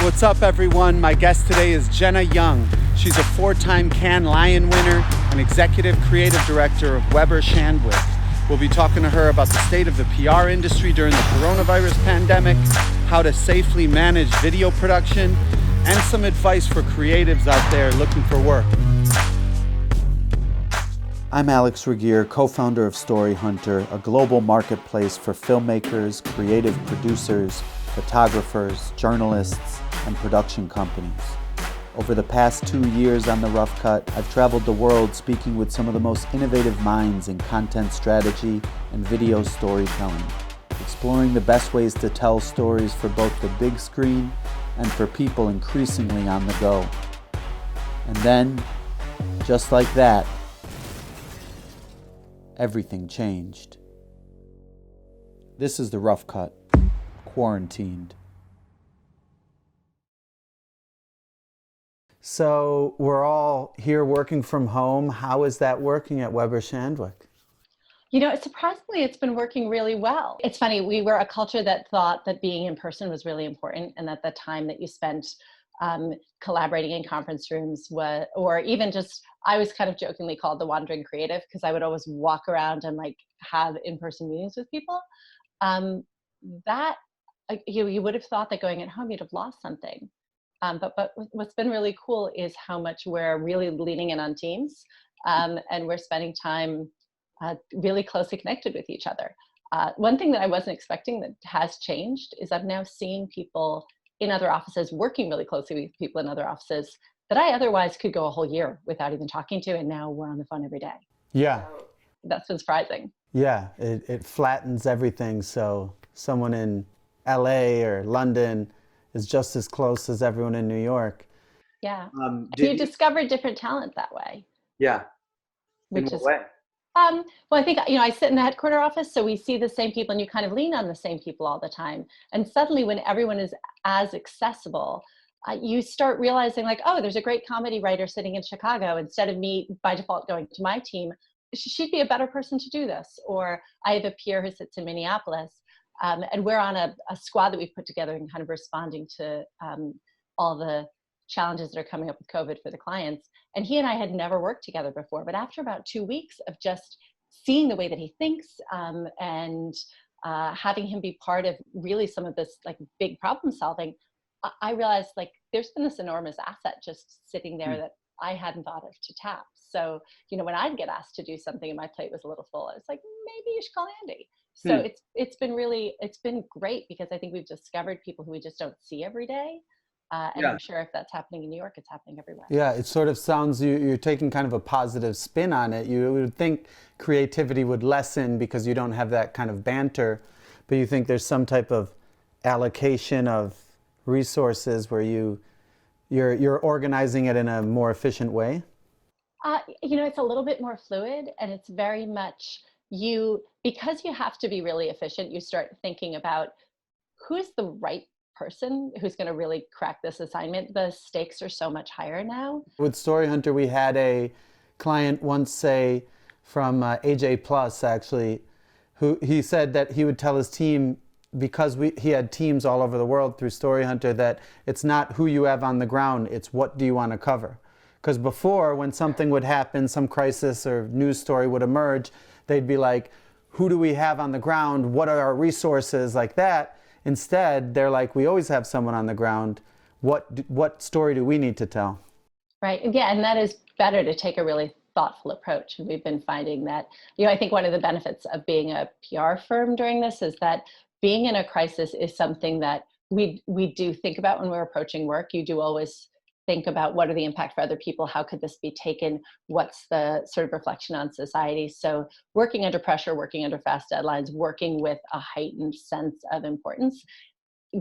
What's up, everyone? My guest today is Jenna Young. She's a 4-time Cannes Lion winner and executive creative director of Weber Shandwick. We'll be talking to her about the state of the PR industry during the coronavirus pandemic, how to safely manage video production, and some advice for creatives out there looking for work. I'm Alex Ragir, co-founder of Storyhunter, a global marketplace for filmmakers, creative producers, photographers, journalists, and production companies. Over the past 2 years on The Rough Cut, I've traveled the world speaking with some of the most innovative minds in content strategy and video storytelling, exploring the best ways to tell stories for both the big screen and for people increasingly on the go. And then, just like that, everything changed. This is The Rough Cut, quarantined. So we're all here working from home. How is that working at Weber Shandwick? You know, surprisingly, it's been working really well. It's funny, we were a culture that thought that being in person was really important, and that the time that you spent collaborating in conference rooms was, or even just, I was kind of jokingly called the wandering creative because I would always walk around and like have in-person meetings with people. You would have thought that going at home, you'd have lost something. But what's been really cool is how much we're really leaning in on teams, and we're spending time really closely connected with each other. One thing that I wasn't expecting that has changed is I've now seen people in other offices working really closely with people in other offices that I otherwise could go a whole year without even talking to, and now we're on the phone every day. Yeah. So that's been surprising. Yeah, it flattens everything, so someone in LA or London is just as close as everyone in New York. Yeah. You discover different talent that way. Yeah. In what way? Well, I think, I sit in the headquarter office, so we see the same people and you kind of lean on the same people all the time. And suddenly when everyone is as accessible, you start realizing like, oh, there's a great comedy writer sitting in Chicago. Instead of me by default going to my team, she'd be a better person to do this. Or I have a peer who sits in Minneapolis. And we're on a squad that we've put together and kind of responding to all the challenges that are coming up with COVID for the clients. And he and I had never worked together before, but after about 2 weeks of just seeing the way that he thinks and having him be part of really some of this like big problem solving, I realized like there's been this enormous asset just sitting there that I hadn't thought of to tap. So, when I'd get asked to do something and my plate was a little full, I was like, maybe you should call Andy. So it's been great because I think we've discovered people who we just don't see every day. And I'm sure if that's happening in New York, it's happening everywhere. Yeah, it sort of sounds, you're taking kind of a positive spin on it. You would think creativity would lessen because you don't have that kind of banter, but you think there's some type of allocation of resources where you're organizing it in a more efficient way? It's a little bit more fluid, and it's very much because you have to be really efficient, you start thinking about who's the right person who's going to really crack this assignment. The stakes are so much higher now. With Storyhunter, we had a client once say from AJ Plus, actually, who he said that he would tell his team, because he had teams all over the world through Storyhunter, that it's not who you have on the ground, it's what do you want to cover. Because before, when something would happen, some crisis or news story would emerge, they'd be like, who do we have on the ground? What are our resources? Like that. Instead, they're like, we always have someone on the ground. What story do we need to tell? Right. Yeah, and that is better to take a really thoughtful approach. And we've been finding that, I think one of the benefits of being a PR firm during this is that being in a crisis is something that we do think about when we're approaching work. You do always think about what are the impact for other people, how could this be taken, what's the sort of reflection on society. So working under pressure, working under fast deadlines, working with a heightened sense of importance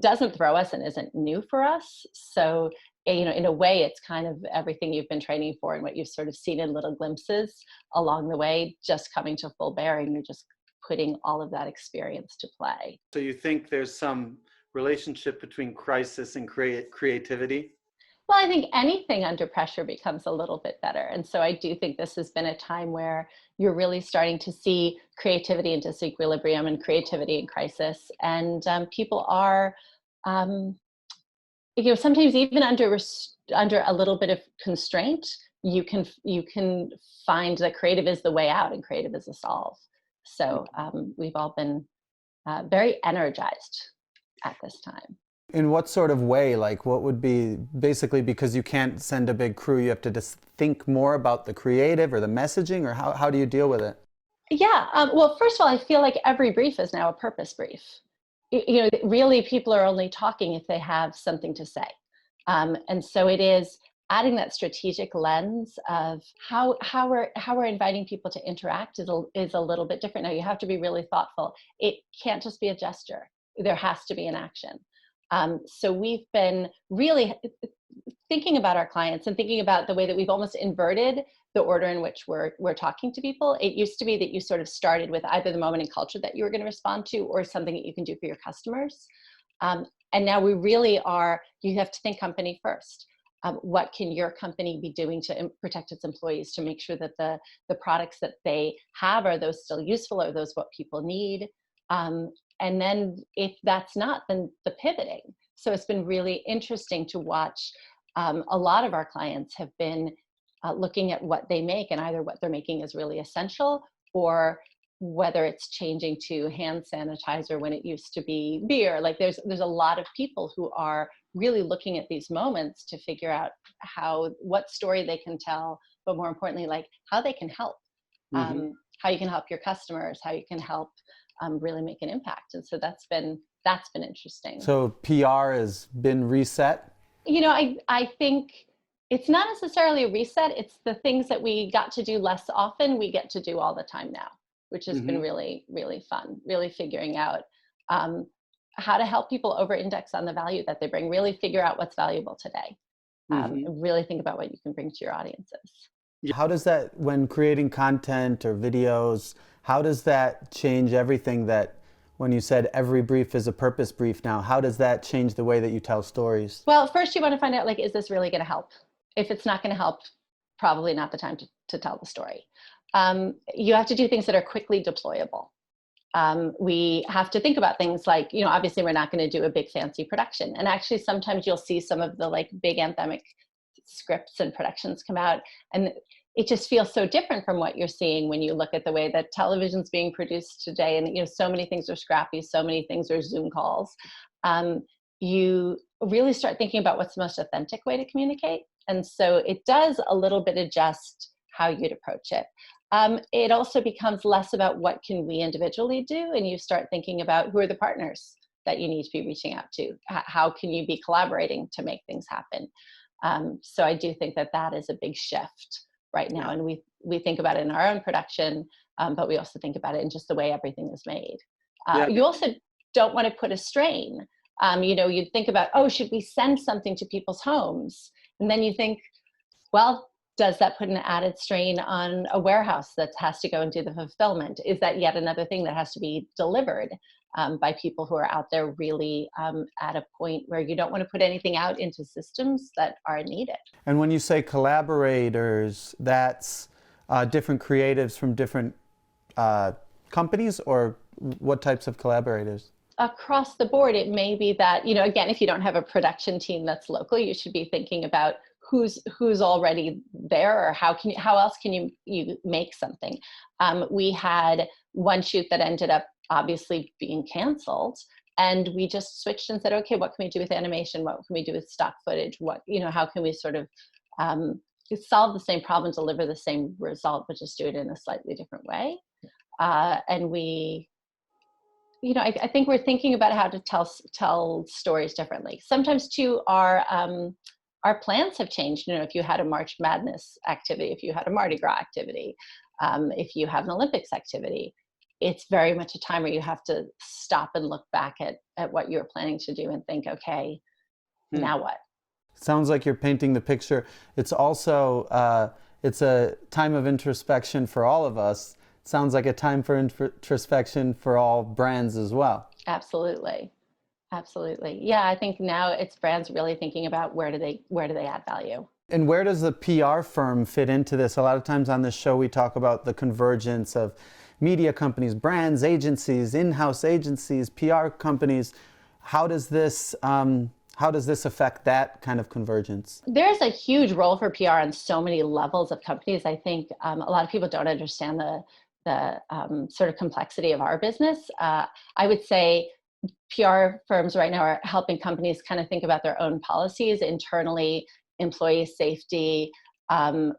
doesn't throw us and isn't new for us. So, in a way, it's kind of everything you've been training for and what you've sort of seen in little glimpses along the way, just coming to full bearing. You're just putting all of that experience to play. So you think there's some relationship between crisis and creativity? Well, I think anything under pressure becomes a little bit better. And so I do think this has been a time where you're really starting to see creativity in disequilibrium and creativity in crisis. And people are sometimes even under a little bit of constraint, you can find that creative is the way out and creative is the solve. So we've all been very energized at this time. In what sort of way? Like, what would be, basically because you can't send a big crew, you have to just think more about the creative or the messaging, or how do you deal with it? Yeah. Well, first of all, I feel like every brief is now a purpose brief. Really, people are only talking if they have something to say. And so it is adding that strategic lens of how we're inviting people to interact is a little bit different. Now, you have to be really thoughtful. It can't just be a gesture. There has to be an action. So we've been really thinking about our clients and thinking about the way that we've almost inverted the order in which we're talking to people. It used to be that you sort of started with either the moment and culture that you were going to respond to or something that you can do for your customers. And now we really are, you have to think company first. What can your company be doing to protect its employees, to make sure that the products that they have, are those still useful? Are those what people need? And then if that's not, then the pivoting. So it's been really interesting to watch. A lot of our clients have been looking at what they make, and either what they're making is really essential, or whether it's changing to hand sanitizer when it used to be beer. Like there's a lot of people who are really looking at these moments to figure out what story they can tell, but more importantly, like how they can help, how you can help your customers, how you can help really make an impact. And so that's been interesting. So PR has been reset? I think it's not necessarily a reset. It's the things that we got to do less often, we get to do all the time now, which has been really, really fun, really figuring out how to help people over-index on the value that they bring, really figure out what's valuable today, and really think about what you can bring to your audiences. How does that, when creating content or videos, how does that change everything? That when you said every brief is a purpose brief now, how does that change the way that you tell stories? Well, first you want to find out, like, is this really going to help? If it's not going to help, probably not the time to tell the story. You have to do things that are quickly deployable. We have to think about things like, obviously we're not going to do a big fancy production. And actually sometimes you'll see some of the like big anthemic scripts and productions come out, and it just feels so different from what you're seeing when you look at the way that television's being produced today. And so many things are scrappy, so many things are Zoom calls. You really start thinking about what's the most authentic way to communicate. And so it does a little bit adjust how you'd approach it. It also becomes less about what can we individually do, and you start thinking about who are the partners that you need to be reaching out to. How can you be collaborating to make things happen? So I do think that is a big shift right now, and we think about it in our own production, but we also think about it in just the way everything is made. You also don't want to put a strain. You'd think about, should we send something to people's homes? And then you think, well, does that put an added strain on a warehouse that has to go and do the fulfillment? Is that yet another thing that has to be delivered by people who are out there really at a point where you don't want to put anything out into systems that are needed? And when you say collaborators, that's different creatives from different companies, or what types of collaborators? Across the board, it may be that, again, if you don't have a production team that's local, you should be thinking about who's already there, or how else can you make something. We had one shoot that ended up obviously being canceled, and we just switched and said, okay, what can we do with animation? What can we do with stock footage? How can we sort of solve the same problem, deliver the same result, but just do it in a slightly different way? And we, I think we're thinking about how to tell stories differently. Sometimes too, our plans have changed. If you had a March Madness activity, if you had a Mardi Gras activity, if you have an Olympics activity, it's very much a time where you have to stop and look back at what you're planning to do and think, okay, now what? Sounds like you're painting the picture. It's also, it's a time of introspection for all of us. Sounds like a time for introspection for all brands as well. Absolutely. Absolutely. Yeah, I think now it's brands really thinking about where do they add value. And where does the PR firm fit into this? A lot of times on this show we talk about the convergence of media companies, brands, agencies, in-house agencies, PR companies. How does this How does this affect that kind of convergence? There's a huge role for PR on so many levels of companies. I think a lot of people don't understand the sort of complexity of our business. I would say PR firms right now are helping companies kind of think about their own policies internally, employee safety, how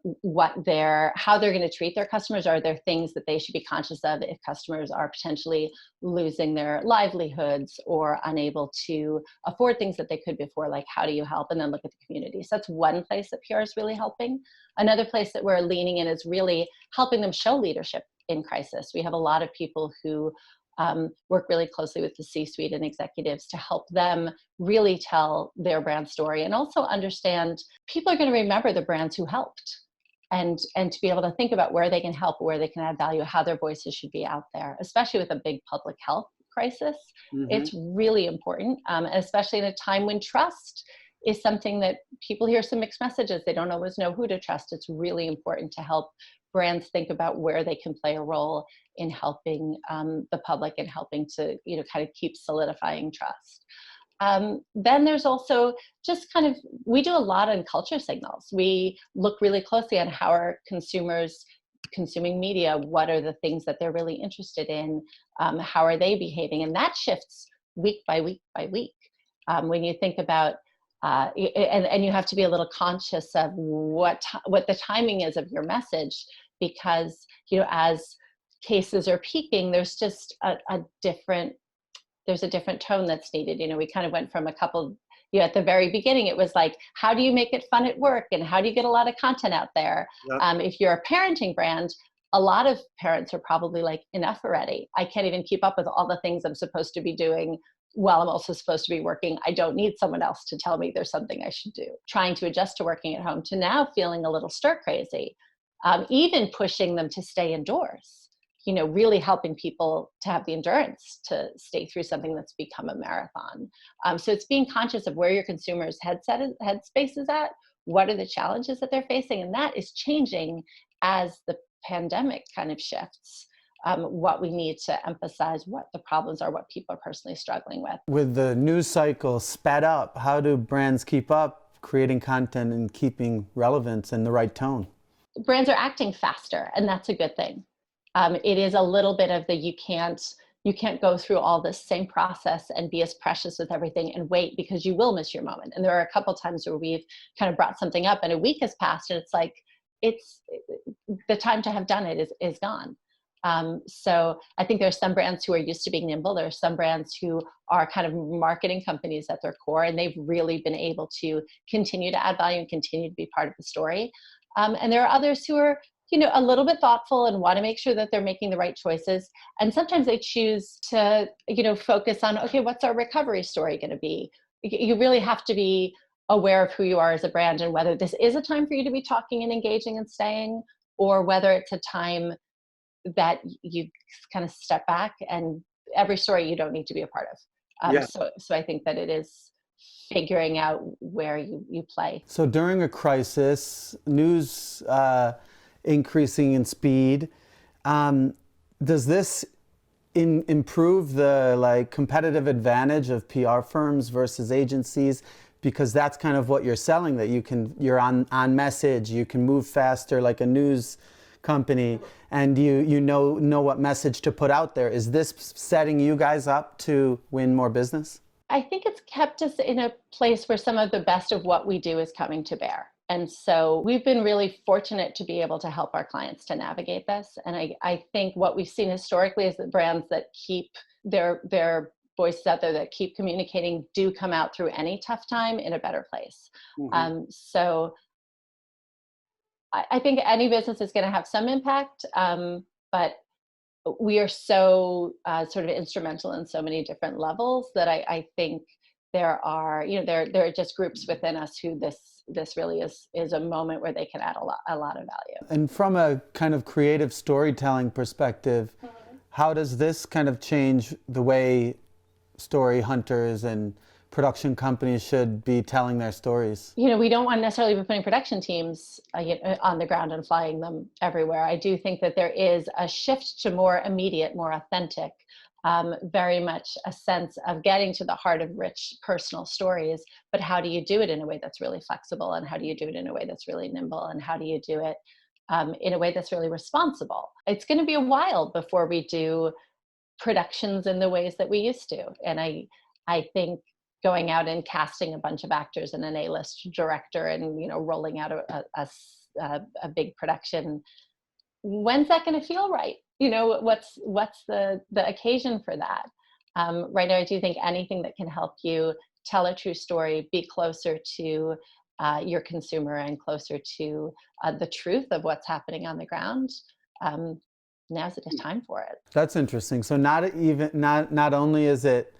they're going to treat their customers. Are there things that they should be conscious of if customers are potentially losing their livelihoods or unable to afford things that they could before? Like, how do you help? And then look at the community. So that's one place that PR is really helping. Another place that we're leaning in is really helping them show leadership in crisis. We have a lot of people who work really closely with the C-suite and executives to help them really tell their brand story, and also understand people are going to remember the brands who helped, and to be able to think about where they can help, where they can add value, how their voices should be out there, especially with a big public health crisis. It's really important, especially in a time when trust is something that people hear some mixed messages. They don't always know who to trust. It's really important to help brands think about where they can play a role in helping the public and helping to, kind of keep solidifying trust. Then there's also just kind of, we do a lot on culture signals. We look really closely on how are consumers consuming media, what are the things that they're really interested in, how are they behaving, and that shifts week by week by week. When you think about and you have to be a little conscious of what the timing is of your message, because as cases are peaking, there's just a different tone that's needed. We kind of went from a couple, at the very beginning, it was like, how do you make it fun at work, and how do you get a lot of content out there? Yep. If you're a parenting brand, a lot of parents are probably like, enough already. I can't even keep up with all the things I'm supposed to be doing while I'm also supposed to be working. I don't need someone else to tell me there's something I should do. Trying to adjust to working at home, to now feeling a little stir crazy, even pushing them to stay indoors, really helping people to have the endurance to stay through something that's become a marathon. So it's being conscious of where your consumer's headspace is at, what are the challenges that they're facing, and that is changing as the pandemic kind of shifts. What we need to emphasize, what the problems are, what people are personally struggling with. With the news cycle sped up, how do brands keep up creating content and keeping relevance and the right tone? Brands are acting faster, and that's a good thing. It is a little bit of you can't go through all this same process and be as precious with everything and wait, because you will miss your moment. And there are a couple times where we've kind of brought something up and a week has passed, and it's like, the time to have done it is gone. So I think there's some brands who are used to being nimble. There are some brands who are kind of marketing companies at their core, and they've really been able to continue to add value and continue to be part of the story. And there are others who are, a little bit thoughtful and want to make sure that they're making the right choices. And sometimes they choose to, focus on, okay, what's our recovery story going to be? You really have to be aware of who you are as a brand, and whether this is a time for you to be talking and engaging and staying, or whether it's a time that you kind of step back, and every story you don't need to be a part of. So I think that it is figuring out where you play. So during a crisis, news increasing in speed, does this improve the competitive advantage of PR firms versus agencies? Because that's kind of what you're selling, that you're on message, you can move faster like a news company, and you know what message to put out there. Is this setting you guys up to win more business? I think it's kept us in a place where some of the best of what we do is coming to bear. And so we've been really fortunate to be able to help our clients to navigate this. And I think what we've seen historically is that brands that keep their voices out there, that keep communicating, do come out through any tough time in a better place. So I think any business is going to have some impact, but we are so sort of instrumental in so many different levels that I think there are just groups within us who this really is a moment where they can add a lot of value. And from a kind of creative storytelling perspective, how does this kind of change the way story hunters and production companies should be telling their stories? We don't want to necessarily be putting production teams on the ground and flying them everywhere. I do think that there is a shift to more immediate, more authentic very much a sense of getting to the heart of rich personal stories, but how do you do it in a way that's really flexible, and how do you do it in a way that's really nimble, and how do you do it in a way that's really responsible? It's going to be a while before we do productions in the ways that we used to. And I think going out and casting a bunch of actors and an A-list director and, you know, rolling out a big production, when's that going to feel right? You know, what's the occasion for that? Right now, I do think anything that can help you tell a true story, be closer to your consumer and closer to the truth of what's happening on the ground, now's the time for it. That's interesting. So not only is it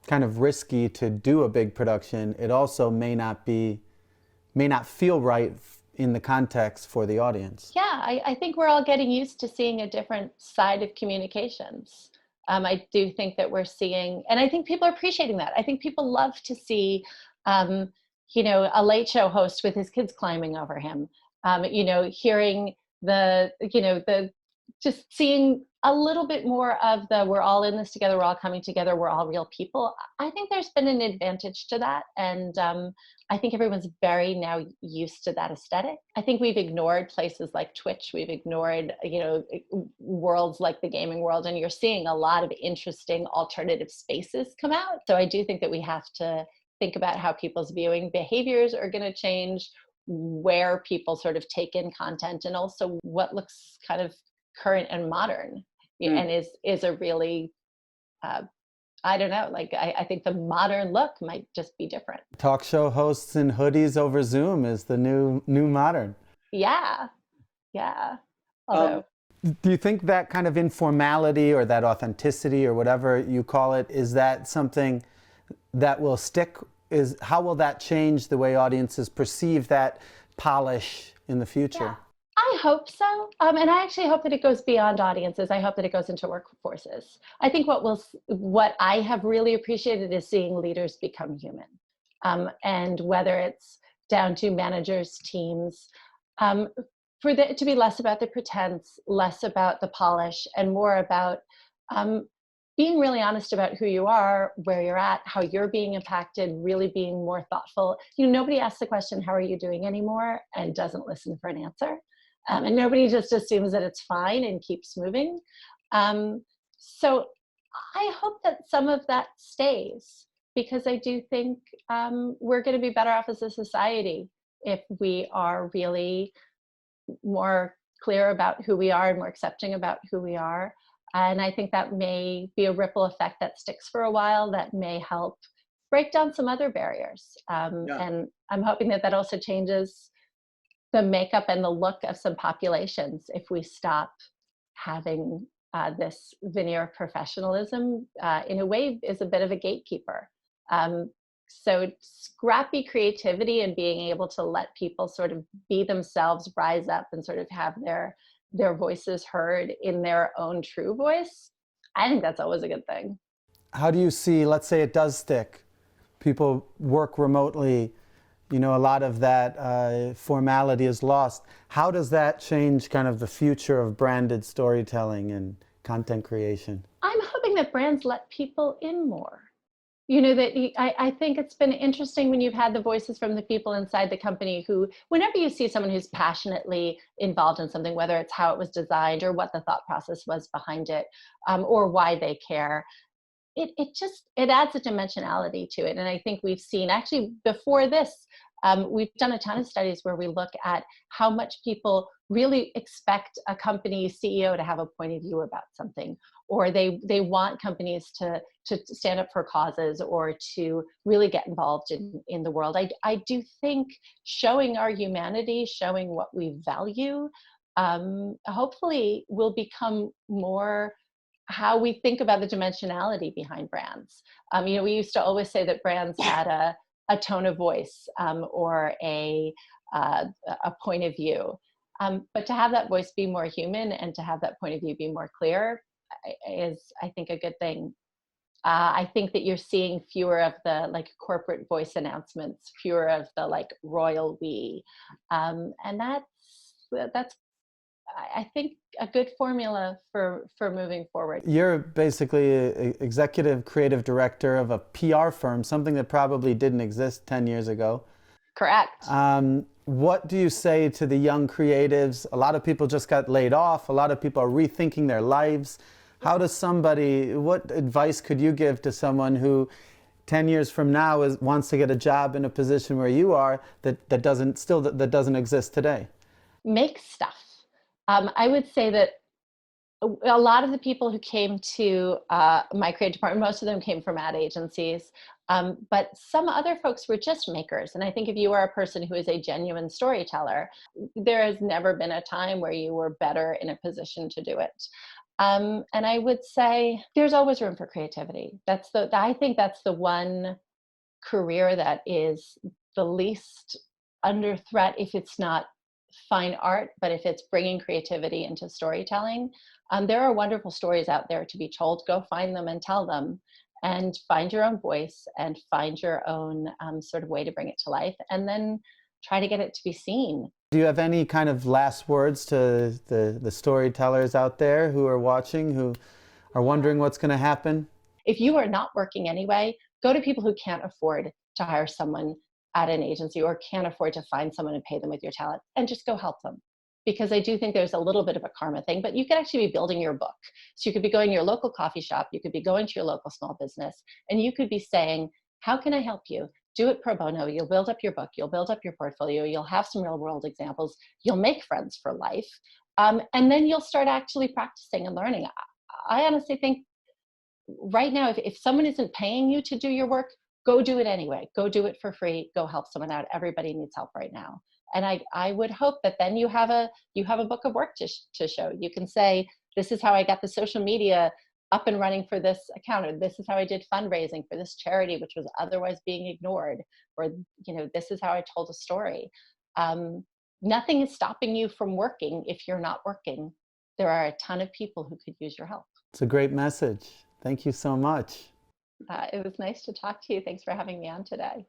kind of risky to do a big production, it also may not feel right in the context for the audience. Yeah, I think we're all getting used to seeing a different side of communications. I do think that we're seeing, and I think people are appreciating that. I think people love to see, you know, a late show host with his kids climbing over him, you know, hearing just seeing a little bit more of we're all in this together, we're all coming together, we're all real people. I think there's been an advantage to that. And I think everyone's very now used to that aesthetic. I think we've ignored places like Twitch. We've ignored, you know, worlds like the gaming world. And you're seeing a lot of interesting alternative spaces come out. So I do think that we have to think about how people's viewing behaviors are going to change, where people sort of take in content, and also what looks kind of current and modern, and is a really I don't know, like I think the modern look might just be different. Talk show hosts in hoodies over Zoom is the new modern. Yeah. Although do you think that kind of informality or that authenticity or whatever you call it, is that something that will stick? How will that change the way audiences perceive that polish in the future? Yeah. I hope so. And I actually hope that it goes beyond audiences. I hope that it goes into workforces. I think what I have really appreciated is seeing leaders become human. And whether it's down to managers, teams, for it to be less about the pretense, less about the polish, and more about being really honest about who you are, where you're at, how you're being impacted, really being more thoughtful. You know, nobody asks the question, how are you doing anymore, and doesn't listen for an answer. And nobody just assumes that it's fine and keeps moving. So I hope that some of that stays, because I do think we're going to be better off as a society if we are really more clear about who we are and more accepting about who we are. And I think that may be a ripple effect that sticks for a while, that may help break down some other barriers. And I'm hoping that that also changes the makeup and the look of some populations if we stop having this veneer of professionalism, in a way, is a bit of a gatekeeper. So scrappy creativity and being able to let people sort of be themselves, rise up, and sort of have their voices heard in their own true voice, I think that's always a good thing. How do you see, let's say it does stick, people work remotely, you know, a lot of that formality is lost. How does that change kind of the future of branded storytelling and content creation? I'm hoping that brands let people in more. You know, that I think it's been interesting when you've had the voices from the people inside the company who, whenever you see someone who's passionately involved in something, whether it's how it was designed or what the thought process was behind it, or why they care, it adds a dimensionality to it. And I think we've seen, actually before this, we've done a ton of studies where we look at how much people really expect a company CEO to have a point of view about something, or they want companies to stand up for causes or to really get involved in the world. I do think showing our humanity, showing what we value, hopefully will become more how we think about the dimensionality behind brands. You know, we used to always say that brands had a tone of voice, or a point of view. But to have that voice be more human and to have that point of view be more clear is, I think, a good thing. I think that you're seeing fewer of the like corporate voice announcements, fewer of the like royal we, and that's I think a good formula for moving forward. You're basically an executive creative director of a PR firm, something that probably didn't exist 10 years ago. Correct. What do you say to the young creatives? A lot of people just got laid off. A lot of people are rethinking their lives. How does somebody, what advice could you give to someone who 10 years from now wants to get a job in a position where you are that doesn't exist today? Make stuff. I would say that a lot of the people who came to my creative department, most of them came from ad agencies, but some other folks were just makers. And I think if you are a person who is a genuine storyteller, there has never been a time where you were better in a position to do it. And I would say there's always room for creativity. I think that's the one career that is the least under threat, if it's not fine art, but if it's bringing creativity into storytelling. There are wonderful stories out there to be told. Go find them and tell them, and find your own voice and find your own sort of way to bring it to life, and then try to get it to be seen. Do you have any kind of last words to the storytellers out there who are watching, who are wondering what's going to happen? If you are not working anyway, go to people who can't afford to hire someone at an agency or can't afford to find someone and pay them with your talent, and just go help them. Because I do think there's a little bit of a karma thing, but you could actually be building your book. So you could be going to your local coffee shop, you could be going to your local small business, and you could be saying, how can I help you? Do it pro bono. You'll build up your book, you'll build up your portfolio, you'll have some real world examples, you'll make friends for life, and then you'll start actually practicing and learning. I honestly think right now, if someone isn't paying you to do your work, go do it anyway. Go do it for free. Go help someone out. Everybody needs help right now. And I would hope that then you have a book of work to show. You can say, this is how I got the social media up and running for this account, or this is how I did fundraising for this charity, which was otherwise being ignored, or this is how I told a story. Nothing is stopping you from working if you're not working. There are a ton of people who could use your help. It's a great message. Thank you so much. It was nice to talk to you. Thanks for having me on today.